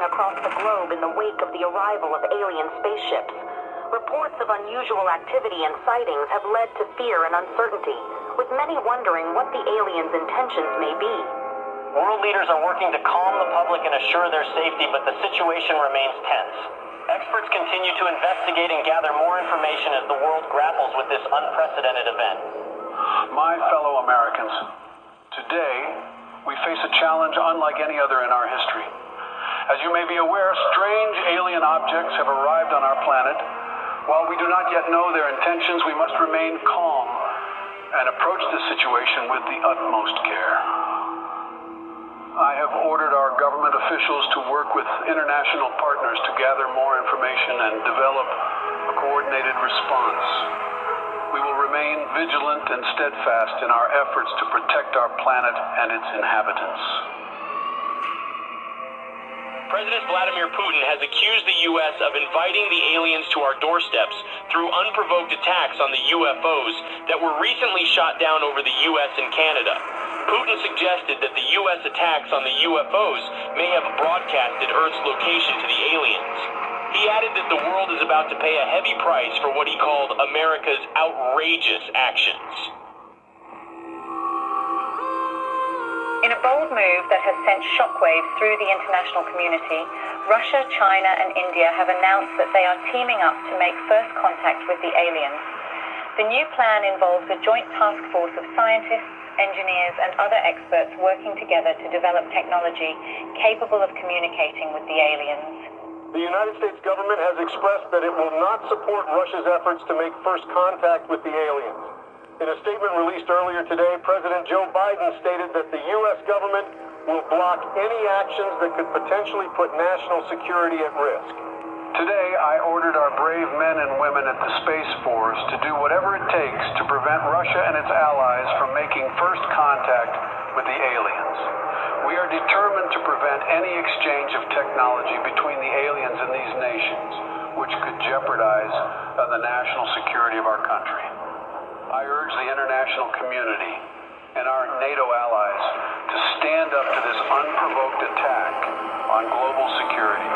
across the globe in the wake of the arrival of alien spaceships. Reports of unusual activity and sightings have led to fear and uncertainty, with many wondering what the aliens' intentions may be. World leaders are working to calm the public and assure their safety, but the situation remains tense. Experts continue to investigate and gather more information as the world grapples with this unprecedented event. My fellow Americans, today we face a challenge unlike any other in our history. As you may be aware, strange alien objects have arrived on our planet. While we do not yet know their intentions, we must remain calm and approach the situation with the utmost care. I have ordered our government officials to work with international partners to gather more information and develop a coordinated response. We will remain vigilant and steadfast in our efforts to protect our planet and its inhabitants. President Vladimir Putin has accused the U.S. of inviting the aliens to our doorsteps through unprovoked attacks on the UFOs that were recently shot down over the U.S. and Canada. Putin suggested that the U.S. attacks on the UFOs may have broadcasted Earth's location to the aliens. He added that the world is about to pay a heavy price for what he called America's outrageous actions. In a bold move that has sent shockwaves through the international community, Russia, China, and India have announced that they are teaming up to make first contact with the aliens. The new plan involves a joint task force of scientists, engineers, and other experts working together to develop technology capable of communicating with the aliens. The United States government has expressed that it will not support Russia's efforts to make first contact with the aliens. In a statement released earlier today, President Joe Biden stated that the U.S. government will block any actions that could potentially put national security at risk. Today, I ordered our brave men and women at the Space Force to do whatever it takes to prevent Russia and its allies from making first contact with the aliens. We are determined to prevent any exchange of technology between the aliens and these nations, which could jeopardize the national security of our country. I urge the international community and our NATO allies to stand up to this unprovoked attack on global security.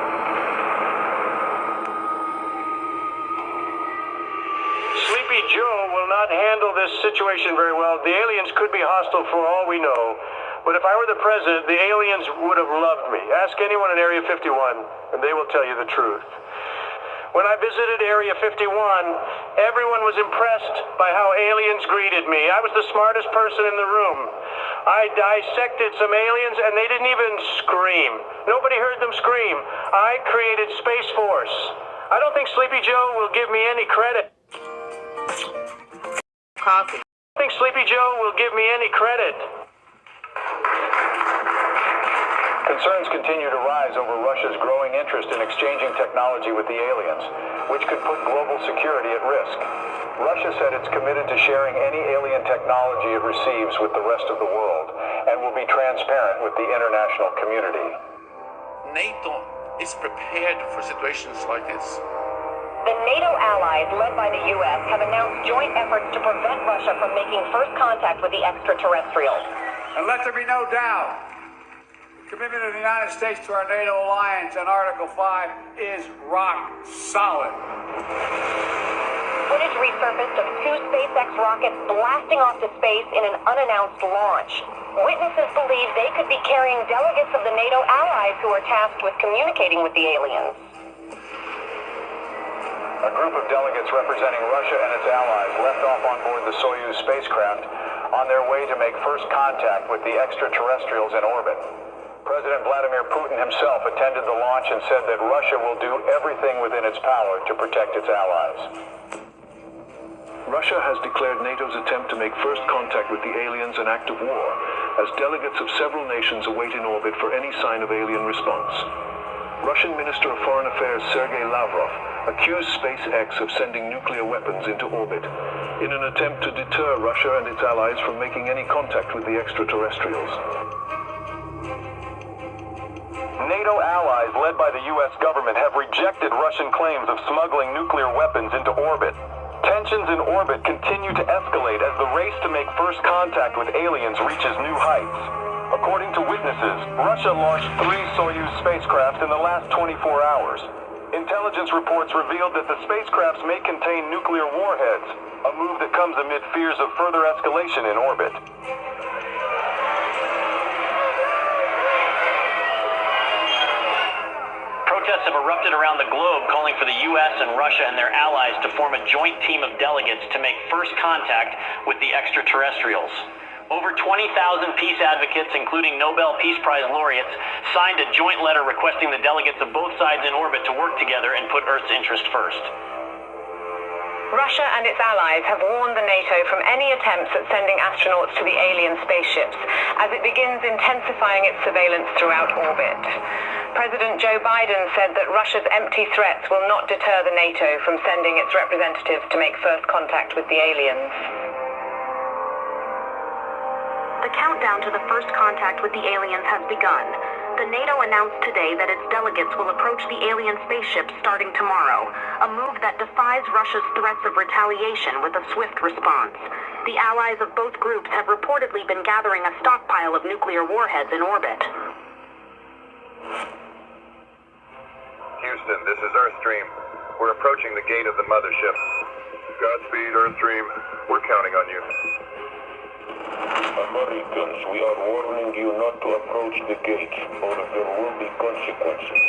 Sleepy Joe will not handle this situation very well. The aliens could be hostile for all we know. But if I were the president, the aliens would have loved me. Ask anyone in Area 51, and they will tell you the truth. When I visited Area 51, everyone was impressed by how aliens greeted me. I was the smartest person in the room. I dissected some aliens, and they didn't even scream. Nobody heard them scream. I created Space Force. I don't think Sleepy Joe will give me any credit. Coffee. I think Sleepy Joe will give me any credit. Concerns continue to rise over Russia's growing interest in exchanging technology with the aliens, which could put global security at risk. Russia said it's committed to sharing any alien technology it receives with the rest of the world and will be transparent with the international community. NATO is prepared for situations like this. The NATO allies, led by the U.S., have announced joint efforts to prevent Russia from making first contact with the extraterrestrials. And let there be no doubt, the commitment of the United States to our NATO alliance and Article 5 is rock solid. Footage resurfaced of two SpaceX rockets blasting off to space in an unannounced launch. Witnesses believe they could be carrying delegates of the NATO allies who are tasked with communicating with the aliens. A group of delegates representing Russia and its allies left off on board the Soyuz spacecraft on their way to make first contact with the extraterrestrials in orbit. President Vladimir Putin himself attended the launch and said that Russia will do everything within its power to protect its allies. Russia has declared NATO's attempt to make first contact with the aliens an act of war, as delegates of several nations await in orbit for any sign of alien response. Russian Minister of Foreign Affairs Sergei Lavrov accused SpaceX of sending nuclear weapons into orbit in an attempt to deter Russia and its allies from making any contact with the extraterrestrials. NATO allies, led by the U.S. government, have rejected Russian claims of smuggling nuclear weapons into orbit. Tensions in orbit continue to escalate as the race to make first contact with aliens reaches new heights. According to witnesses, Russia launched 3 Soyuz spacecraft in the last 24 hours. Intelligence reports revealed that the spacecrafts may contain nuclear warheads, a move that comes amid fears of further escalation in orbit. Protests have erupted around the globe calling for the U.S. and Russia and their allies to form a joint team of delegates to make first contact with the extraterrestrials. Over 20,000 peace advocates, including Nobel Peace Prize laureates, signed a joint letter requesting the delegates of both sides in orbit to work together and put Earth's interest first. Russia and its allies have warned the NATO from any attempts at sending astronauts to the alien spaceships as it begins intensifying its surveillance throughout orbit. President Joe Biden said that Russia's empty threats will not deter the NATO from sending its representatives to make first contact with the aliens. The countdown to the first contact with the aliens has begun. The NATO announced today that its delegates will approach the alien spaceships starting tomorrow, a move that defies Russia's threats of retaliation with a swift response. The allies of both groups have reportedly been gathering a stockpile of nuclear warheads in orbit. Houston, this is Earthstream. We're approaching the gate of the mothership. Godspeed, Earthstream. We're counting on you. Americans, we are warning you not to approach the gate, or there will be consequences.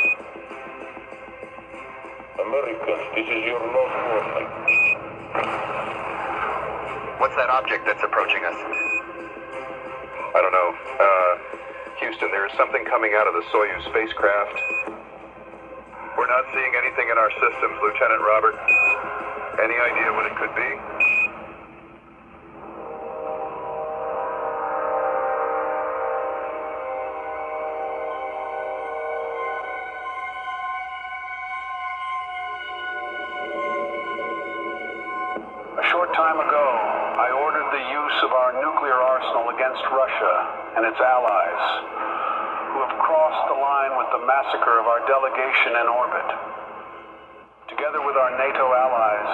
Americans, this is your last warning. What's that object that's approaching us? I don't know. Houston, there is something coming out of the Soyuz spacecraft. We're not seeing anything in our systems, Lieutenant Robert. Any idea what it could be? A short time ago, I ordered the use of our nuclear arsenal against Russia and its allies, who have crossed the line with the massacre of our delegation in orbit. Together with our NATO allies,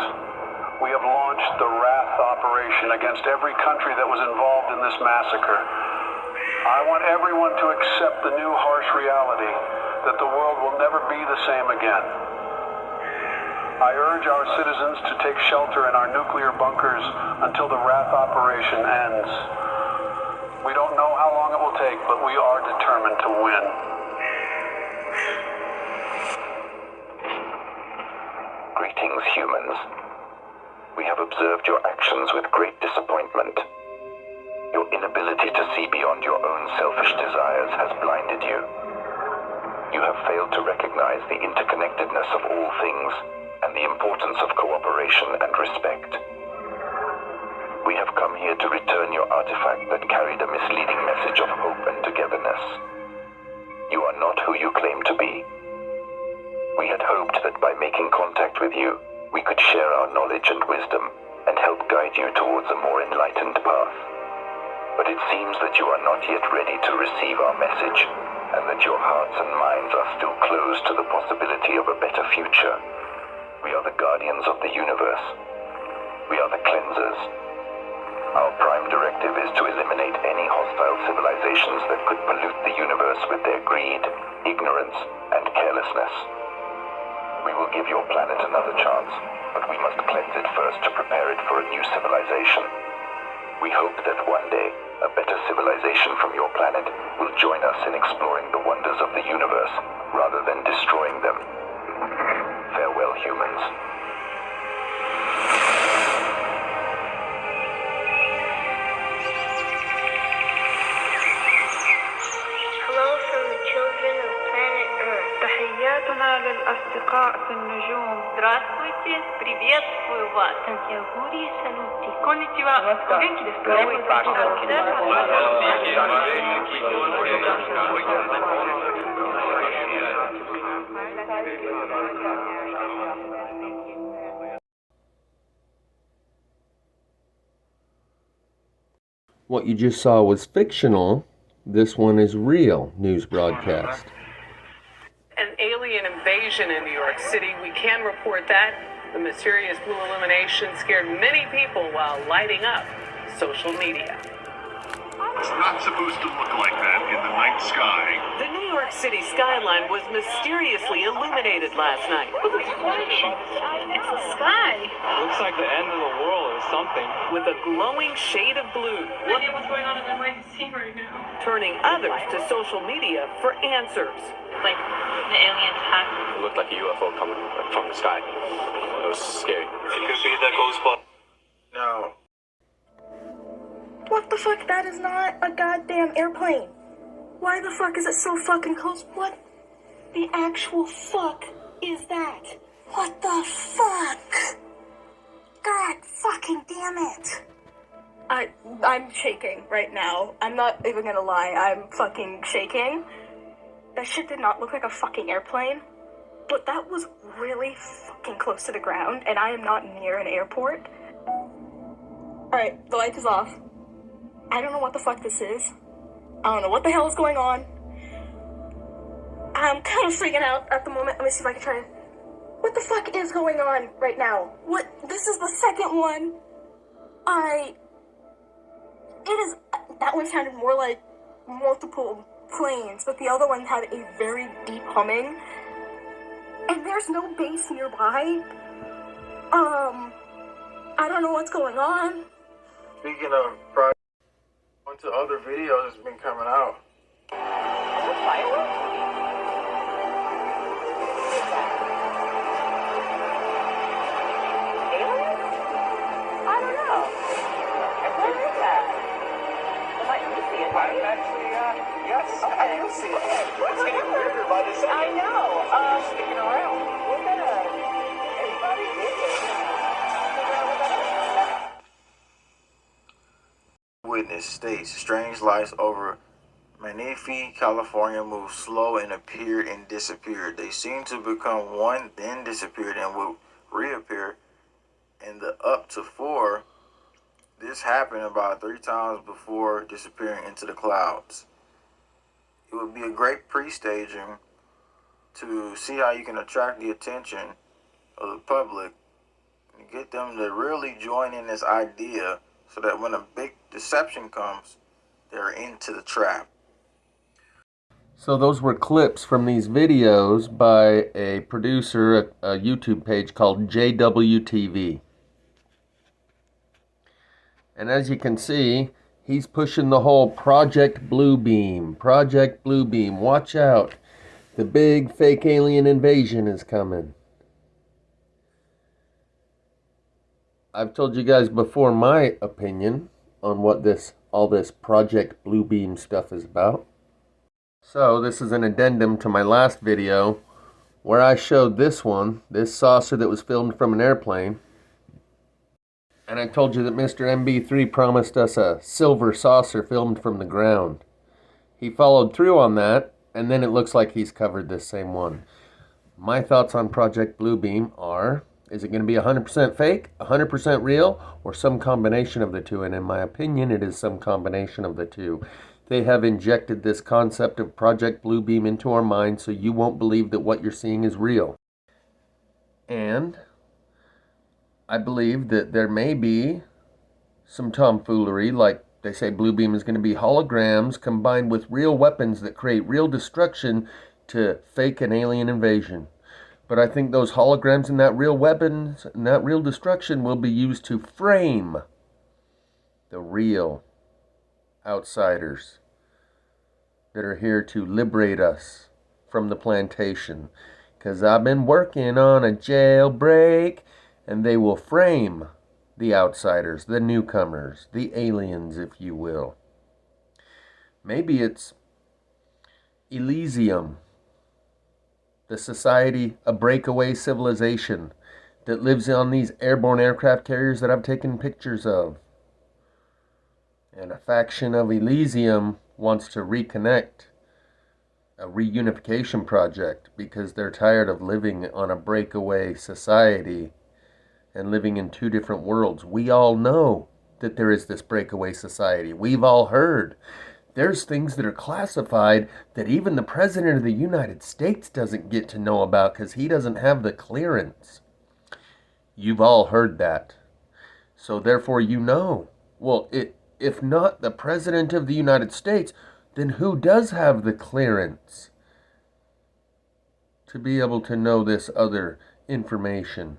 we have launched the Wrath operation against every country that was involved in this massacre. I want everyone to accept the new harsh reality that the world will never be the same again. I urge our citizens to take shelter in our nuclear bunkers until the Wrath operation ends. We don't know how long it will take, but we are determined to win. Greetings, humans. We have observed your actions with great disappointment. Your inability to see beyond your own selfish desires has blinded you. You have failed to recognize the interconnectedness of all things and the importance of cooperation and respect. We have come here to return your artifact that carried a misleading message of hope and togetherness. You are not who you claim to be. We had hoped that by making contact with you, we could share our knowledge and wisdom and help guide you towards a more enlightened path. But it seems that you are not yet ready to receive our message, and that your hearts and minds are still closed to the possibility of a better future. We are the guardians of the universe. We are the cleansers. Our prime directive is to eliminate any hostile civilizations that could pollute the universe with their greed, ignorance, and carelessness. We will give your planet another chance, but we must cleanse it first to prepare it for a new civilization. We hope that one day, a better civilization from your planet will join us in exploring the wonders of the universe, rather than destroying them. Farewell, humans. Hello from the children of planet Earth. تحياتنا للأصدقاء في النجوم. Здравствуйте, приветствую вас. Сантьягури салюти. Конничева. О元気ですか? What you just saw was fictional. This one is real news broadcast. An alien invasion in New York City. We can report that. The mysterious blue illumination scared many people while lighting up social media. It's not supposed to look like that in the night sky. The New York City skyline was mysteriously illuminated last night. It's the sky. Looks like the end of the world or something. With a glowing shade of blue. No idea what's going on in NYC right now. Turning others to social media for answers. Like the alien attack. It looked like a UFO coming from the sky. It was scary. It could be that ghost ball. No. What the fuck? That is not a goddamn airplane. Why the fuck is it so fucking close? What the actual fuck is that? What the fuck? God fucking damn it. I'm shaking right now. I'm not even gonna lie. I'm fucking shaking. That shit did not look like a fucking airplane. But that was really fucking close to the ground, and I am not near an airport. Alright, the light is off. I don't know what the fuck this is. I don't know what the hell is going on. I'm kind of freaking out at the moment. Let me see if I can try to... What the fuck is going on right now? What? This is the second one. That one sounded more like multiple planes, but the other one had a very deep humming. And there's no base nearby. I don't know what's going on. Speaking of projects, a bunch of other videos has been coming out. Yes, I can see it. It's getting weirder by the second. I know. Sticking around. We're gonna... Everybody Witness states strange lights over Menifee, California moved slow and appeared and disappeared. They seemed to become one, then disappeared and would reappear. In the up to 4, this happened about 3 times before disappearing into the clouds. It would be a great pre-staging to see how you can attract the attention of the public and get them to really join in this idea so that when a big deception comes, they're into the trap. So those were clips from these videos by a producer, a YouTube page called JWTV. And as you can see, he's pushing the whole Project Bluebeam. Project Bluebeam. Watch out. The big fake alien invasion is coming. I've told you guys before my opinion on what all this Project Bluebeam stuff is about. So this is an addendum to my last video where I showed this saucer that was filmed from an airplane. And I told you that Mr. MB3 promised us a silver saucer filmed from the ground. He followed through on that, and then it looks like he's covered this same one. My thoughts on Project Bluebeam are, is it going to be 100% fake, 100% real, or some combination of the two? And in my opinion, it is some combination of the two. They have injected this concept of Project Bluebeam into our minds so you won't believe that what you're seeing is real. And I believe that there may be some tomfoolery, like they say Bluebeam is going to be holograms combined with real weapons that create real destruction to fake an alien invasion. But I think those holograms and that real weapons and that real destruction will be used to frame the real outsiders that are here to liberate us from the plantation. 'Cause I've been working on a jailbreak, and they will frame the outsiders, the newcomers, the aliens, if you will. Maybe it's Elysium, the society, a breakaway civilization that lives on these airborne aircraft carriers that I've taken pictures of. And a faction of Elysium wants to reconnect, a reunification project, because they're tired of living on a breakaway society and living in 2 different worlds. We all know that there is this breakaway society. We've all heard. There's things that are classified that even the President of the United States doesn't get to know about because he doesn't have the clearance. You've all heard that. So therefore you know. Well, if not the President of the United States, then who does have the clearance to be able to know this other information?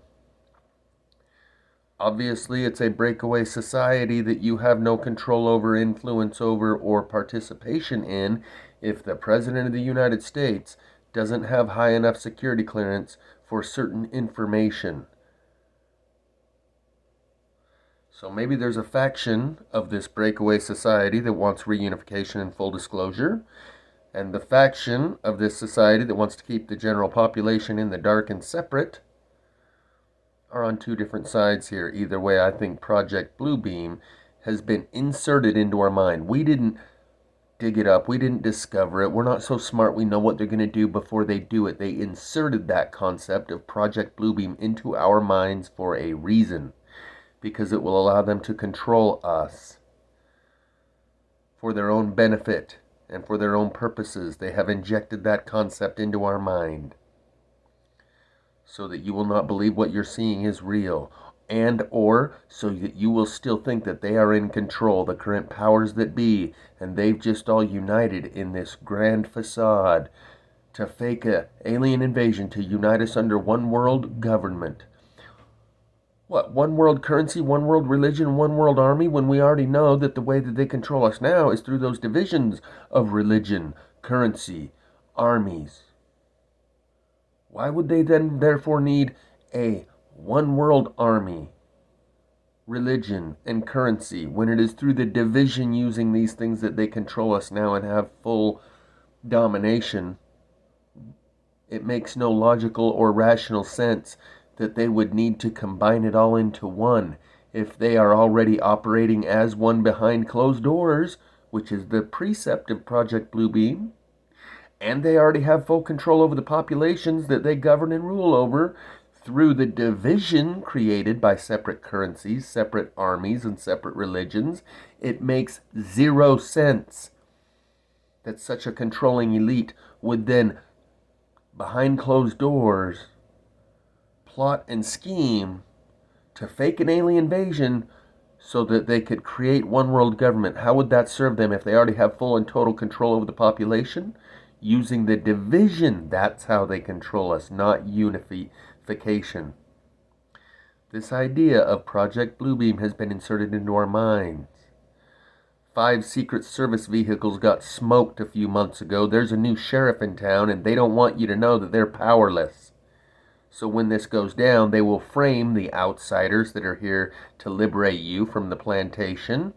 Obviously, it's a breakaway society that you have no control over, influence over, or participation in if the President of the United States doesn't have high enough security clearance for certain information. So maybe there's a faction of this breakaway society that wants reunification and full disclosure, and the faction of this society that wants to keep the general population in the dark and separate are on two different sides here. Either way, I think Project Bluebeam has been inserted into our mind. We didn't dig it up. We didn't discover it. We're not so smart we know what they're going to do before they do it. They inserted that concept of Project Bluebeam into our minds for a reason, because it will allow them to control us for their own benefit and for their own purposes. They have injected that concept into our mind so that you will not believe what you're seeing is real, and or so that you will still think that they are in control, the current powers that be, and they've just all united in this grand facade to fake an alien invasion to unite us under one world government. What, one world currency, one world religion, one world army, when we already know that the way that they control us now is through those divisions of religion, currency, armies? Why would they then therefore need a one world army, religion, and currency when it is through the division using these things that they control us now and have full domination? It makes no logical or rational sense that they would need to combine it all into one if they are already operating as one behind closed doors, which is the precept of Project Bluebeam. And they already have full control over the populations that they govern and rule over through the division created by separate currencies, separate armies, and separate religions. It makes zero sense that such a controlling elite would then, behind closed doors, plot and scheme to fake an alien invasion so that they could create one world government. How would that serve them if they already have full and total control over the population? Using the division, that's how they control us, not unification. This idea of Project Bluebeam has been inserted into our minds. 5 Secret Service vehicles got smoked a few months ago. There's a new sheriff in town, and they don't want you to know that they're powerless. So when this goes down, they will frame the outsiders that are here to liberate you from the plantation,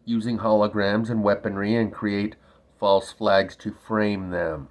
using holograms and weaponry, and create false flags to frame them.